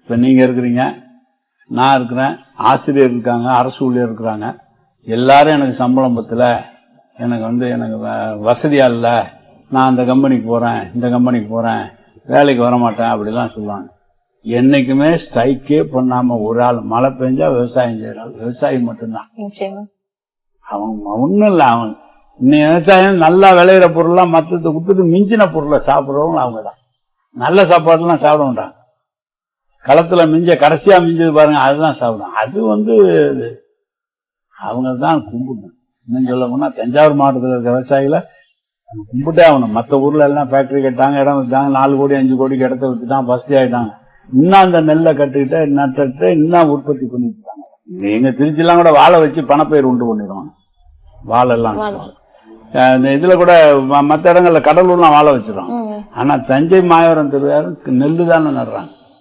இப்ப நீங்க இருக்கிறீங்க, நான் இருக்கிறேன், ஆசிரியர் இருக்காங்க, அரசு ஊழியர் இருக்கிறாங்க. எல்லாரும் எனக்கு சம்பளம் பத்தல, எனக்கு எனக்கு வசதியா இல்ல, நான் அந்த கம்பெனிக்கு போறேன், இந்த கம்பெனிக்கு போறேன், வேலைக்கு வரமாட்டேன் அப்படிலாம் சொல்லுவாங்க. என்னைக்குமே ஸ்ட்ரைக்கே பண்ணாம ஒரு ஆள் மழை பெஞ்சா விவசாயம் செய்யறாள், விவசாயி மட்டும்தான். அவன் ஒண்ணும் இல்ல, அவன் இன்னைக்கு விவசாயம் நல்லா விளையிற பொருள்லாம் மத்தத்தை கொடுத்துட்டு மிஞ்சின பொருளை சாப்பிடுறவங்க அவங்கதான். நல்ல சாப்பாடுலாம் சாப்பிட மாட்டாங்க. களத்துல கடைசியா மிஞ்சது பாருங்க, அதுதான் சாப்பிடும். அது அவங்க தான் கும்பிடணும். இன்னும் சொல்ல போனா தஞ்சாவூர் மாவட்டத்தில் இருக்க விவசாயிகளை கும்பிட்டே ஆகணும். மற்ற ஊர்ல எல்லாம் ஃபேக்டரி கட்டாங்க, இடம் விட்டாங்க, 4 கோடி 5 கோடிக்கு இடத்த விட்டுட்டான், வசதி ஆயிட்டாங்க. இன்னும் அந்த நெல்லை கட்டுக்கிட்டு நட்டு இன்னும் உற்பத்தி பண்ணிட்டு இருக்காங்க. எங்க திருச்சியெல்லாம் கூட வாழை வச்சு பணப்பயிர் உண்டு பண்ணிடுவாங்க. வாழெல்லாம் இதுல கூட மற்ற இடங்கள்ல கடலூர்லாம் வாழை வச்சிருவாங்க. ஆனா தஞ்சை மாயவரம் திருவாரூர் நெல்லு தானே நடுறாங்க.